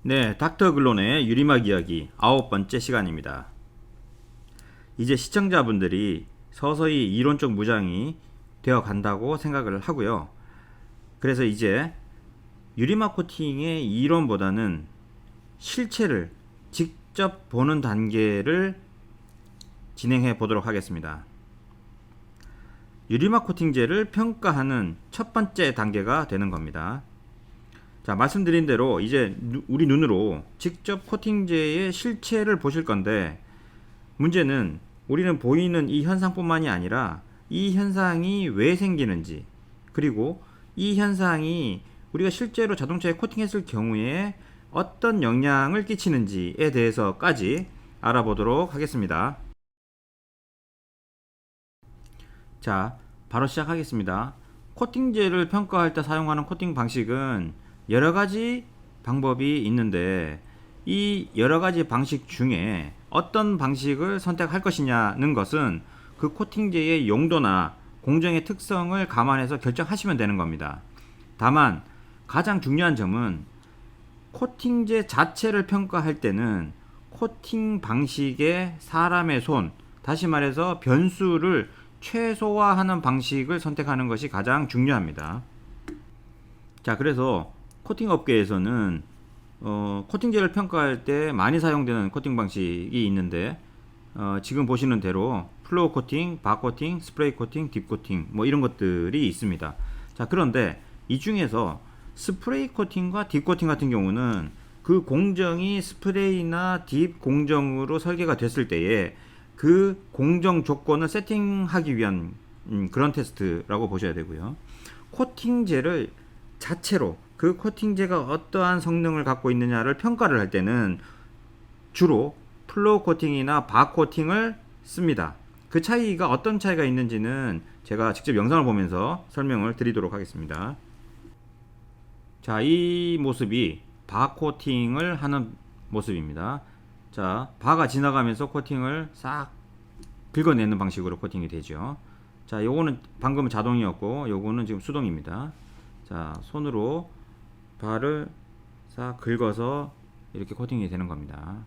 네, 닥터 글론의 유리막 이야기 9번째 시간입니다. 이제 시청자분들이 서서히 이론적 무장이 되어 간다고 생각을 하고요. 그래서 이제 유리막 코팅의 이론보다는 실체를 직접 보는 단계를 진행해 보도록 하겠습니다. 유리막 코팅제를 평가하는 첫 번째 단계가 되는 겁니다. 자, 말씀드린 대로 이제 우리 눈으로 직접 코팅제의 실체를 보실 건데, 문제는 우리는 보이는 이 현상뿐만이 아니라 이 현상이 왜 생기는지, 그리고 이 현상이 우리가 실제로 자동차에 코팅했을 경우에 어떤 영향을 끼치는지에 대해서까지 알아보도록 하겠습니다. 자, 바로 시작하겠습니다. 코팅제를 평가할 때 사용하는 코팅 방식은 여러 가지 방법이 있는데, 이 여러 가지 방식 중에 어떤 방식을 선택할 것이냐는 것은 그 코팅제의 용도나 공정의 특성을 감안해서 결정하시면 되는 겁니다. 다만 가장 중요한 점은 코팅제 자체를 평가할 때는 코팅 방식의 사람의 손, 다시 말해서 변수를 최소화하는 방식을 선택하는 것이 가장 중요합니다. 자, 그래서 코팅 업계에서는 코팅제를 평가할 때 많이 사용되는 코팅 방식이 있는데, 지금 보시는 대로 플로우 코팅, 바 코팅, 스프레이 코팅, 딥 코팅 뭐 이런 것들이 있습니다. 자, 그런데 이 중에서 스프레이 코팅과 딥 코팅 같은 경우는 그 공정이 스프레이나 딥 공정으로 설계가 됐을 때에 그 공정 조건을 세팅하기 위한 그런 테스트라고 보셔야 되고요. 코팅제를 자체로 그 코팅제가 어떠한 성능을 갖고 있느냐를 평가를 할 때는 주로 플로우 코팅이나 바 코팅을 씁니다. 그 차이가 어떤 차이가 있는지는 제가 직접 영상을 보면서 설명을 드리도록 하겠습니다. 자, 이 모습이 바 코팅을 하는 모습입니다. 자, 바가 지나가면서 코팅을 싹 긁어내는 방식으로 코팅이 되죠. 자, 요거는 방금 자동이었고 요거는 지금 수동입니다. 자, 손으로 바를 싹 긁어서 이렇게 코팅이 되는 겁니다.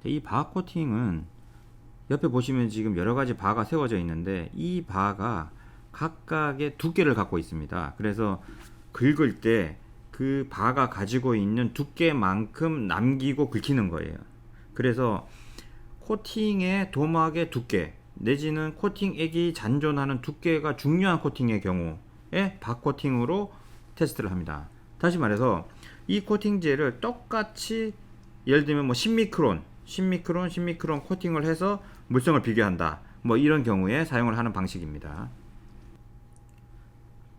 이 바 코팅은 옆에 보시면 지금 여러 가지 바가 세워져 있는데, 이 바가 각각의 두께를 갖고 있습니다. 그래서 긁을 때 그 바가 가지고 있는 두께만큼 남기고 긁히는 거예요. 그래서 코팅의 도막의 두께 내지는 코팅액이 잔존하는 두께가 중요한 코팅의 경우에 바 코팅으로 테스트를 합니다. 다시 말해서 이 코팅제를 똑같이 예를 들면 뭐 10미크론 코팅을 해서 물성을 비교한다, 뭐 이런 경우에 사용을 하는 방식입니다.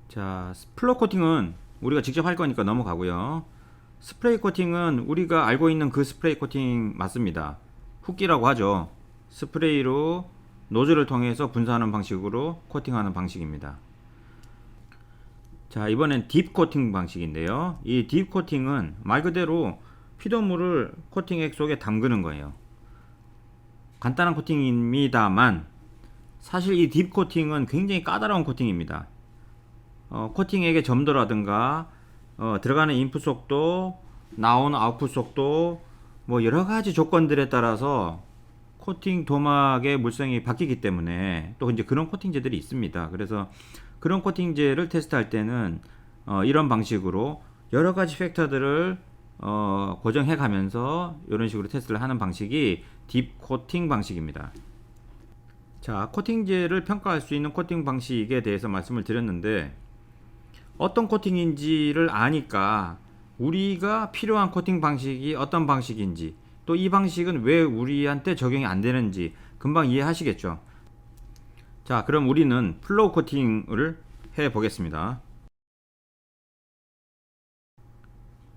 자, 플로우 코팅은 우리가 직접 할 거니까 넘어가고요. 스프레이 코팅은 우리가 알고 있는 그 스프레이 코팅 맞습니다. 훅기라고 하죠. 스프레이로 노즐을 통해서 분사하는 방식으로 코팅하는 방식입니다. 자, 이번엔 딥 코팅 방식인데요. 이 딥 코팅은 말 그대로 피도물을 코팅액 속에 담그는 거예요. 간단한 코팅입니다만 사실 이 딥 코팅은 굉장히 까다로운 코팅입니다. 코팅액의 점도라든가 들어가는 인풋 속도, 나오는 아웃풋 속도, 뭐 여러가지 조건들에 따라서 코팅 도막의 물성이 바뀌기 때문에 또 이제 그런 코팅제들이 있습니다. 그래서 그런 코팅제를 테스트할 때는 이런 방식으로 여러가지 팩터들을 고정해 가면서 이런 식으로 테스트를 하는 방식이 딥 코팅 방식입니다. 자, 코팅제를 평가할 수 있는 코팅 방식에 대해서 말씀을 드렸는데, 어떤 코팅인지를 아니까 우리가 필요한 코팅 방식이 어떤 방식인지, 또 이 방식은 왜 우리한테 적용이 안 되는지 금방 이해하시겠죠. 자, 그럼 우리는 플로우 코팅을 해 보겠습니다.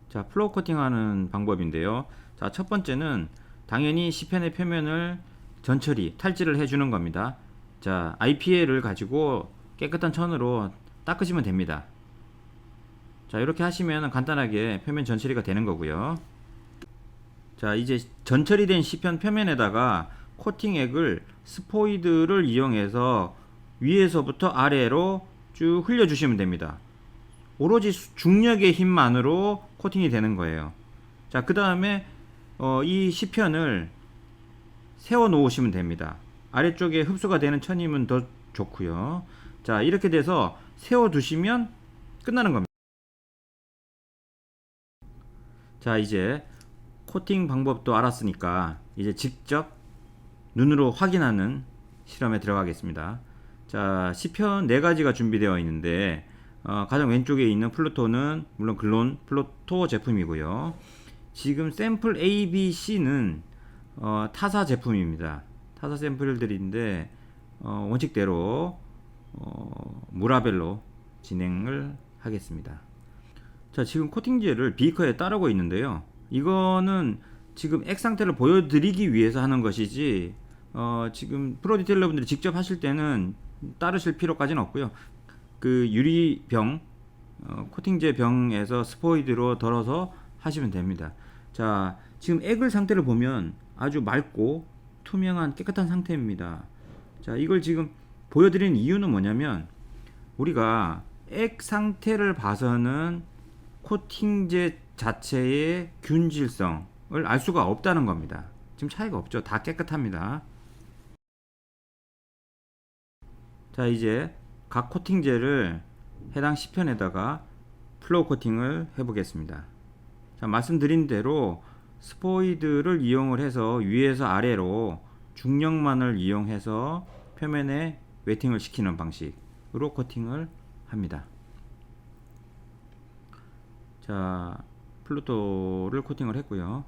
자, 플로우 코팅하는 방법인데요. 자, 첫 번째는 당연히 시펜의 표면을 전처리, 탈지를 해주는 겁니다. 자, IPA를 가지고 깨끗한 천으로 닦으시면 됩니다. 자, 이렇게 하시면 간단하게 표면 전처리가 되는 거고요. 자, 이제 전처리된 시편 표면에다가 코팅액을 스포이드를 이용해서 위에서부터 아래로 쭉 흘려주시면 됩니다. 오로지 중력의 힘만으로 코팅이 되는 거예요. 자, 그 다음에 이 시편을 세워 놓으시면 됩니다. 아래쪽에 흡수가 되는 천이면 더 좋고요. 자, 이렇게 돼서 세워 두시면 끝나는 겁니다. 자, 이제 코팅 방법도 알았으니까 이제 직접 눈으로 확인하는 실험에 들어가겠습니다. 자, 시편 4가지가 준비되어 있는데 가장 왼쪽에 있는 플루토는 물론 글론 플루토 제품이고요. 지금 샘플 A, B, C는 타사 제품입니다. 타사 샘플들인데 원칙대로 무라벨로 진행을 하겠습니다. 자, 지금 코팅제를 비커에 따르고 있는데요. 이거는 지금 액 상태를 보여드리기 위해서 하는 것이지 지금 프로 디테일러 분들이 직접 하실 때는 따르실 필요까지는 없고요. 그 유리병 코팅제 병에서 스포이드로 덜어서 하시면 됩니다. 자, 지금 액을 상태를 보면 아주 맑고 투명한 깨끗한 상태입니다. 자, 이걸 지금 보여드리는 이유는 뭐냐면 우리가 액 상태를 봐서는 코팅제 자체의 균질성을 알 수가 없다는 겁니다. 지금 차이가 없죠. 다 깨끗합니다. 자, 이제 각 코팅제를 해당 시편에다가 플로우 코팅을 해보겠습니다. 자, 말씀드린 대로 스포이드를 이용을 해서 위에서 아래로 중력만을 이용해서 표면에 웨팅을 시키는 방식으로 코팅을 합니다. 자, 플루토를 코팅을 했고요.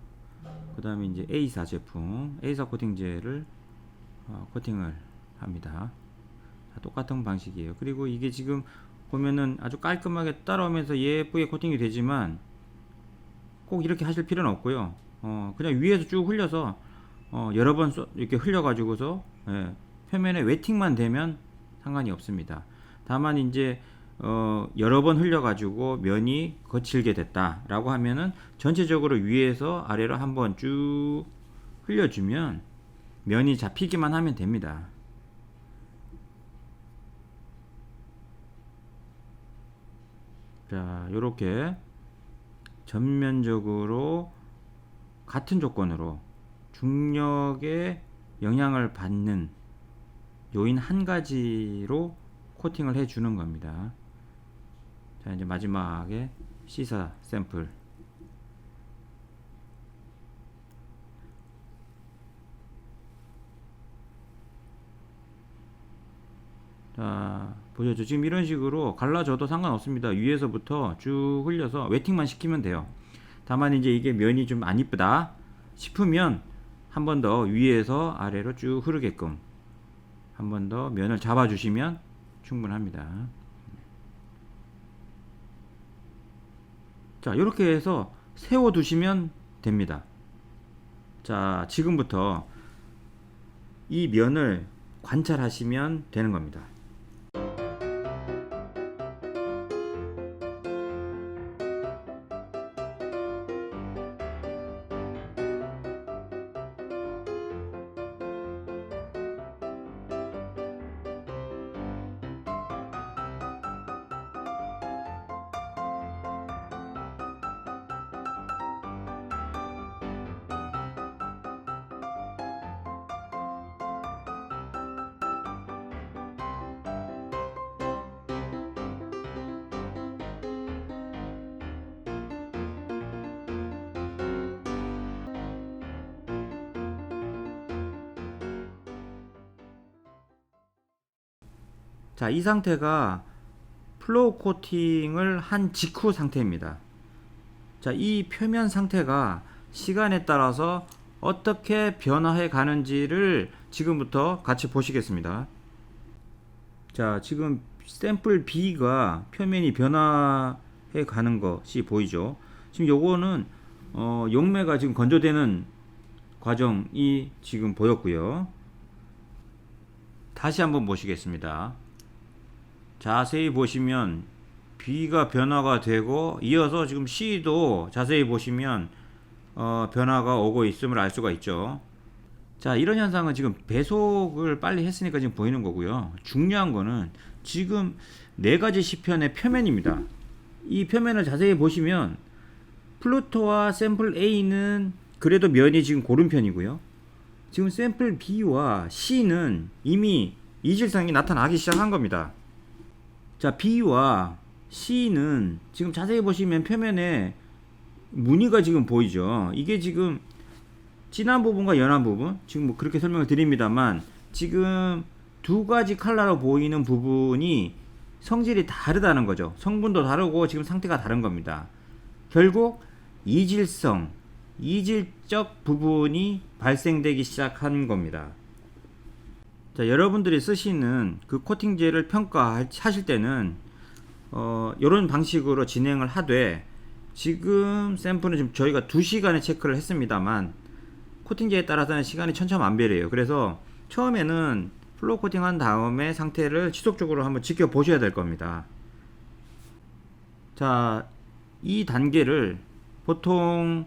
그 다음에 이제 A사 제품, A사 코팅제를 코팅을 합니다. 자, 똑같은 방식이에요. 그리고 이게 지금 보면은 아주 깔끔하게 따라오면서 예쁘게 코팅이 되지만 꼭 이렇게 하실 필요는 없고요. 그냥 위에서 쭉 흘려서 여러 번 이렇게 흘려가지고서 표면에 웨팅만 되면 상관이 없습니다. 다만 이제 여러 번 흘려가지고 면이 거칠게 됐다라고 하면은 전체적으로 위에서 아래로 한번 쭉 흘려주면 면이 잡히기만 하면 됩니다. 자, 요렇게 전면적으로 같은 조건으로 중력의 영향을 받는 요인 한 가지로 코팅을 해 주는 겁니다. 자, 이제 마지막에 C사 샘플. 자, 보셨죠? 지금 이런 식으로 갈라져도 상관없습니다. 위에서부터 쭉 흘려서 웨팅만 시키면 돼요. 다만 이제 이게 면이 좀 안 이쁘다 싶으면 한 번 더 위에서 아래로 쭉 흐르게끔 한 번 더 면을 잡아주시면 충분합니다. 자, 이렇게 해서 세워두시면 됩니다. 자, 지금부터 이 면을 관찰하시면 되는 겁니다. 자, 이 상태가 플로우 코팅을 한 직후 상태입니다. 자, 이 표면 상태가 시간에 따라서 어떻게 변화해 가는지를 지금부터 같이 보시겠습니다. 자, 지금 샘플 B가 표면이 변화해 가는 것이 보이죠. 지금 요거는 용매가 지금 건조되는 과정이 지금 보였고요. 다시 한번 보시겠습니다. 자세히 보시면 B가 변화가 되고 이어서 지금 C도 자세히 보시면 변화가 오고 있음을 알 수가 있죠. 자, 이런 현상은 지금 배속을 빨리 했으니까 지금 보이는 거고요. 중요한 거는 지금 4가지 시편의 표면입니다. 이 표면을 자세히 보시면 플루토와 샘플 A는 그래도 면이 지금 고른 편이고요. 지금 샘플 B와 C는 이미 이질성이 나타나기 시작한 겁니다. 자, B와 C는 지금 자세히 보시면 표면에 무늬가 지금 보이죠. 이게 지금 진한 부분과 연한 부분, 지금 뭐 그렇게 설명을 드립니다만, 지금 두 가지 컬러로 보이는 부분이 성질이 다르다는 거죠. 성분도 다르고 지금 상태가 다른 겁니다. 결국 이질적 부분이 발생되기 시작한 겁니다. 자, 여러분들이 쓰시는 그 코팅제를 평가하실 때는 이런 방식으로 진행을 하되, 지금 샘플은 지금 저희가 2시간에 체크를 했습니다만 코팅제에 따라서는 시간이 천차만별이에요. 그래서 처음에는 플로우 코팅한 다음에 상태를 지속적으로 한번 지켜보셔야 될 겁니다. 자, 이 단계를 보통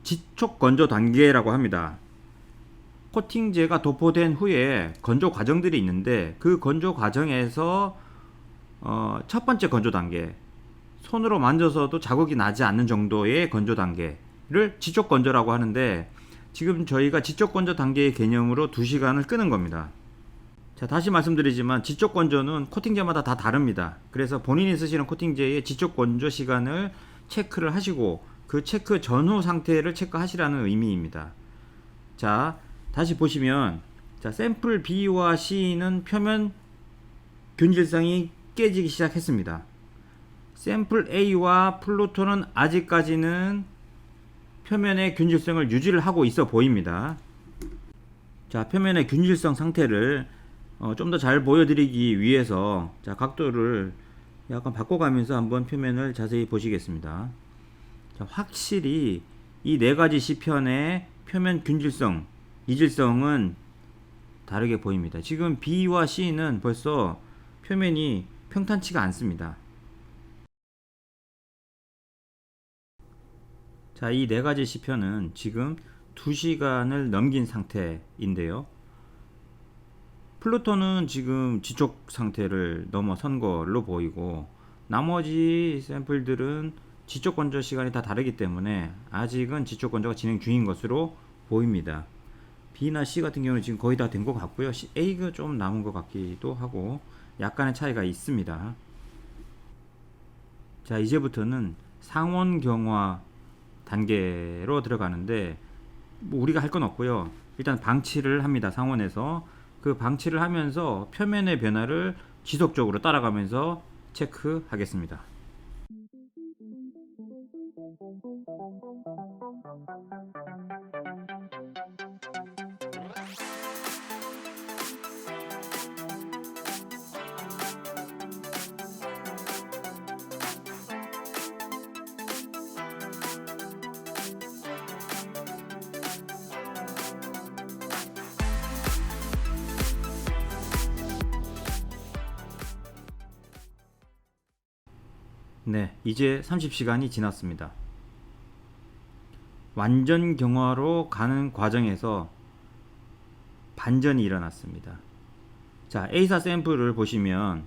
지촉 건조 단계라고 합니다. 코팅제가 도포된 후에 건조 과정들이 있는데, 그 건조 과정에서 첫 번째 건조 단계, 손으로 만져서도 자국이 나지 않는 정도의 건조 단계를 지촉 건조라고 하는데, 지금 저희가 지촉 건조 단계의 개념으로 2시간을 끄는 겁니다. 자, 다시 말씀드리지만 지촉 건조는 코팅제마다 다 다릅니다. 그래서 본인이 쓰시는 코팅제의 지촉 건조 시간을 체크를 하시고 그 체크 전후 상태를 체크하시라는 의미입니다. 자, 다시 보시면, 자, 샘플 B와 C는 표면 균질성이 깨지기 시작했습니다. 샘플 A와 플루토는 아직까지는 표면의 균질성을 유지를 하고 있어 보입니다. 자, 표면의 균질성 상태를 좀 더 잘 보여드리기 위해서, 자, 각도를 약간 바꿔가면서 한번 표면을 자세히 보시겠습니다. 자, 확실히 이 네 가지 시편의 표면 균질성, 이질성은 다르게 보입니다. 지금 B와 C는 벌써 표면이 평탄치가 않습니다. 자, 이 네 가지 시편은 지금 2시간을 넘긴 상태인데요. 플루토는 지금 지촉 상태를 넘어선 걸로 보이고, 나머지 샘플들은 지촉 건조 시간이 다 다르기 때문에 아직은 지촉 건조가 진행 중인 것으로 보입니다. B나 C 같은 경우는 지금 거의 다 된 것 같고요. A가 좀 남은 것 같기도 하고 약간의 차이가 있습니다. 자, 이제부터는 상온 경화 단계로 들어가는데, 뭐 우리가 할 건 없고요. 일단 방치를 합니다. 상온에서 그 방치를 하면서 표면의 변화를 지속적으로 따라가면서 체크하겠습니다. 네, 이제 30시간이 지났습니다. 완전 경화로 가는 과정에서 반전이 일어났습니다. 자, A사 샘플을 보시면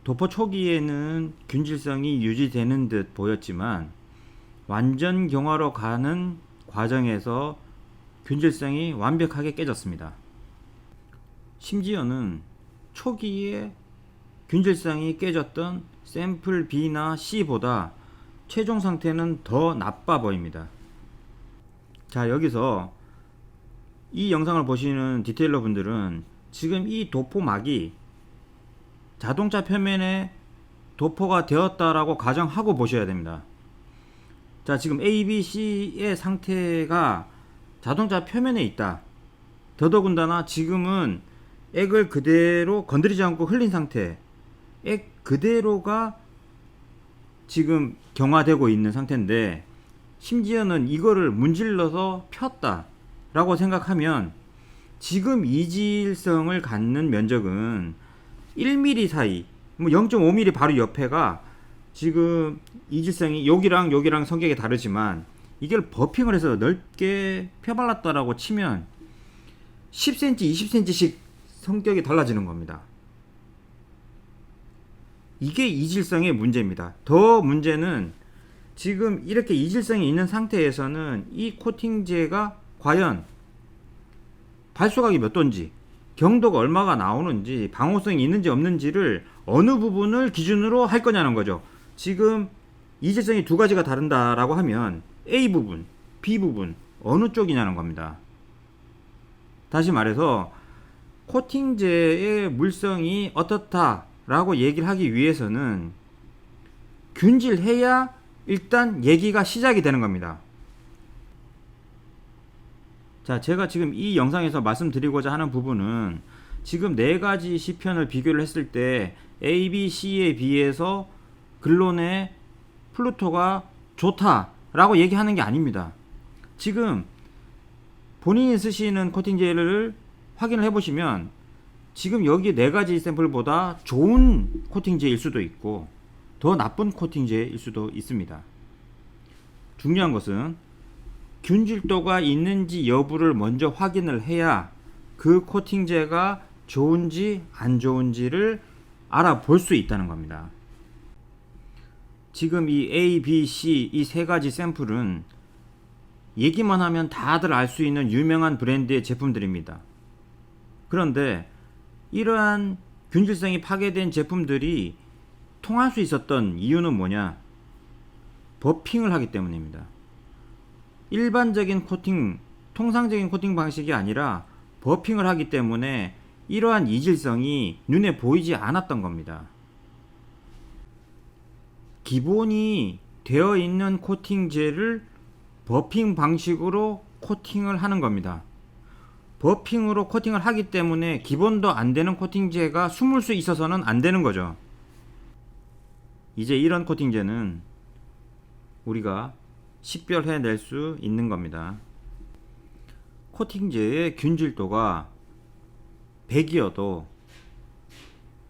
도포 초기에는 균질성이 유지되는 듯 보였지만 완전 경화로 가는 과정에서 균질성이 완벽하게 깨졌습니다. 심지어는 초기에 균질성이 깨졌던 샘플 B나 C보다 최종 상태는 더 나빠 보입니다. 자, 여기서 이 영상을 보시는 디테일러 분들은 지금 이 도포막이 자동차 표면에 도포가 되었다라고 가정하고 보셔야 됩니다. 자, 지금 A, B, C의 상태가 자동차 표면에 있다. 더더군다나 지금은 액을 그대로 건드리지 않고 흘린 상태, 액 그대로가 지금 경화되고 있는 상태인데, 심지어는 이거를 문질러서 폈다 라고 생각하면 지금 이질성을 갖는 면적은 1mm 사이, 뭐 0.5mm 바로 옆에가 지금 이질성이 여기랑 성격이 다르지만 이걸 버핑을 해서 넓게 펴발랐다라고 치면 10cm, 20cm씩 성격이 달라지는 겁니다. 이게 이질성의 문제입니다. 더 문제는 지금 이렇게 이질성이 있는 상태에서는 이 코팅제가 과연 발수각이 몇 도인지, 경도가 얼마가 나오는지, 방호성이 있는지 없는지를 어느 부분을 기준으로 할 거냐는 거죠. 지금 이질성이 두 가지가 다른다라고 하면 A 부분, B 부분 어느 쪽이냐는 겁니다. 다시 말해서 코팅제의 물성이 어떻다라고 얘기를 하기 위해서는 균질해야 일단 얘기가 시작이 되는 겁니다. 자, 제가 지금 이 영상에서 말씀드리고자 하는 부분은 지금 네 가지 시편을 비교를 했을 때 A, B, C에 비해서 근론의 플루토가 좋다라고 얘기하는 게 아닙니다. 지금 본인이 쓰시는 코팅제를 확인을 해보시면 지금 여기 네 가지 샘플보다 좋은 코팅제일 수도 있고 더 나쁜 코팅제일 수도 있습니다. 중요한 것은 균질도가 있는지 여부를 먼저 확인을 해야 그 코팅제가 좋은지 안 좋은지를 알아볼 수 있다는 겁니다. 지금 이 A, B, C 이 세 가지 샘플은 얘기만 하면 다들 알 수 있는 유명한 브랜드의 제품들입니다. 그런데 이러한 균질성이 파괴된 제품들이 통할 수 있었던 이유는 뭐냐? 버핑을 하기 때문입니다. 일반적인 코팅, 통상적인 코팅 방식이 아니라 버핑을 하기 때문에 이러한 이질성이 눈에 보이지 않았던 겁니다. 기본이 되어 있는 코팅제를 버핑 방식으로 코팅을 하는 겁니다. 버핑으로 코팅을 하기 때문에 기본도 안 되는 코팅제가 숨을 수 있어서는 안 되는 거죠. 이제 이런 코팅제는 우리가 식별해낼 수 있는 겁니다. 코팅제의 균질도가 100이어도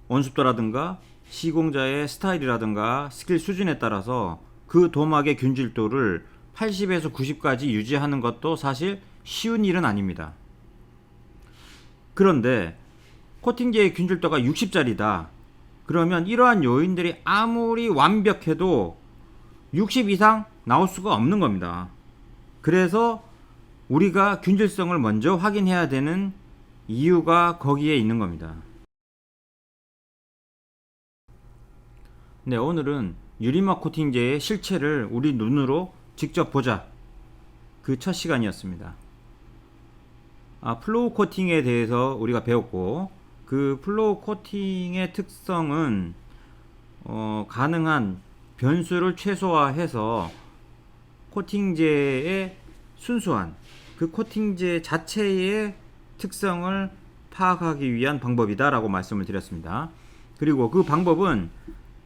온습도라든가 시공자의 스타일이라든가 스킬 수준에 따라서 그 도막의 균질도를 80에서 90까지 유지하는 것도 사실 쉬운 일은 아닙니다. 그런데 코팅제의 균질도가 60짜리다. 그러면 이러한 요인들이 아무리 완벽해도 60 이상 나올 수가 없는 겁니다. 그래서 우리가 균질성을 먼저 확인해야 되는 이유가 거기에 있는 겁니다. 네, 오늘은 유리막 코팅제의 실체를 우리 눈으로 직접 보자. 그 첫 시간이었습니다. 플로우 코팅에 대해서 우리가 배웠고, 그 플로우 코팅의 특성은 가능한 변수를 최소화해서 코팅제의 순수한 그 코팅제 자체의 특성을 파악하기 위한 방법이다 라고 말씀을 드렸습니다. 그리고 그 방법은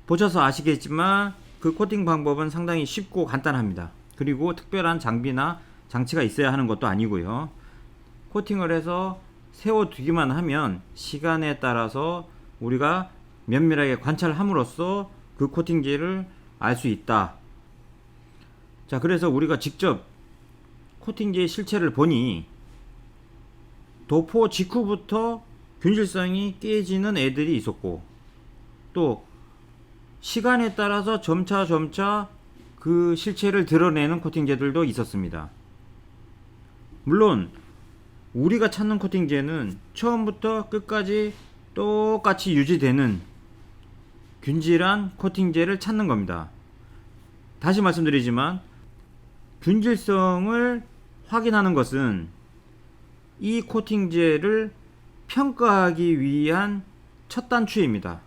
보셔서 아시겠지만 그 코팅 방법은 상당히 쉽고 간단합니다. 그리고 특별한 장비나 장치가 있어야 하는 것도 아니고요. 코팅을 해서 세워두기만 하면 시간에 따라서 우리가 면밀하게 관찰함으로써 그 코팅제를 알 수 있다. 자, 그래서 우리가 직접 코팅제의 실체를 보니 도포 직후부터 균질성이 깨지는 애들이 있었고, 또 시간에 따라서 점차 그 실체를 드러내는 코팅제들도 있었습니다. 물론 우리가 찾는 코팅제는 처음부터 끝까지 똑같이 유지되는 균질한 코팅제를 찾는 겁니다. 다시 말씀드리지만 균질성을 확인하는 것은 이 코팅제를 평가하기 위한 첫 단추입니다.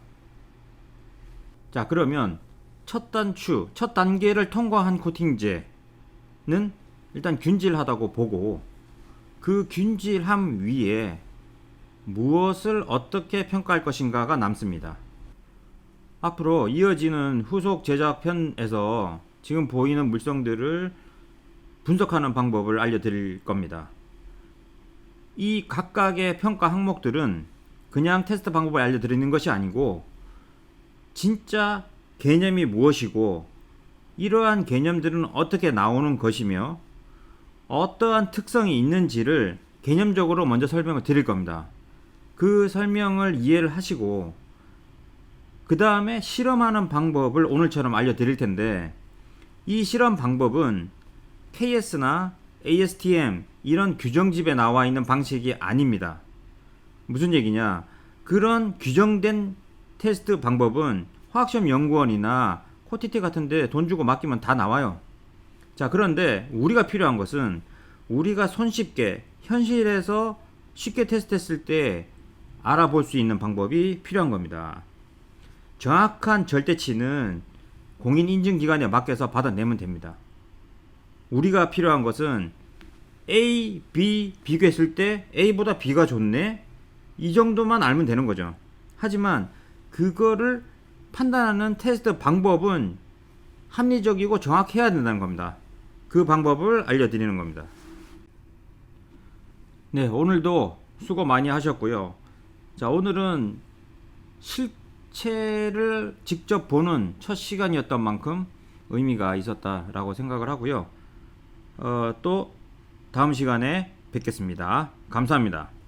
자, 그러면 첫 단계를 통과한 코팅제는 일단 균질하다고 보고, 그 균질함 위에 무엇을 어떻게 평가할 것인가가 남습니다. 앞으로 이어지는 후속 제작 편에서 지금 보이는 물성들을 분석하는 방법을 알려드릴 겁니다. 이 각각의 평가 항목들은 그냥 테스트 방법을 알려드리는 것이 아니고 진짜 개념이 무엇이고 이러한 개념들은 어떻게 나오는 것이며 어떠한 특성이 있는지를 개념적으로 먼저 설명을 드릴 겁니다. 그 설명을 이해를 하시고 그 다음에 실험하는 방법을 오늘처럼 알려드릴 텐데, 이 실험 방법은 KS나 ASTM 이런 규정집에 나와 있는 방식이 아닙니다. 무슨 얘기냐? 그런 규정된 테스트 방법은 화학시험 연구원이나 코티티 같은데 돈 주고 맡기면 다 나와요. 자, 그런데 우리가 필요한 것은 우리가 손쉽게 현실에서 쉽게 테스트했을 때 알아볼 수 있는 방법이 필요한 겁니다. 정확한 절대치는 공인인증기관에 맡겨서 받아내면 됩니다. 우리가 필요한 것은 A, B 비교했을 때 A보다 B가 좋네? 이 정도만 알면 되는 거죠. 하지만 그거를 판단하는 테스트 방법은 합리적이고 정확해야 된다는 겁니다. 그 방법을 알려드리는 겁니다. 네, 오늘도 수고 많이 하셨고요. 자, 오늘은 실체를 직접 보는 첫 시간이었던 만큼 의미가 있었다라고 생각을 하고요. 또 다음 시간에 뵙겠습니다. 감사합니다.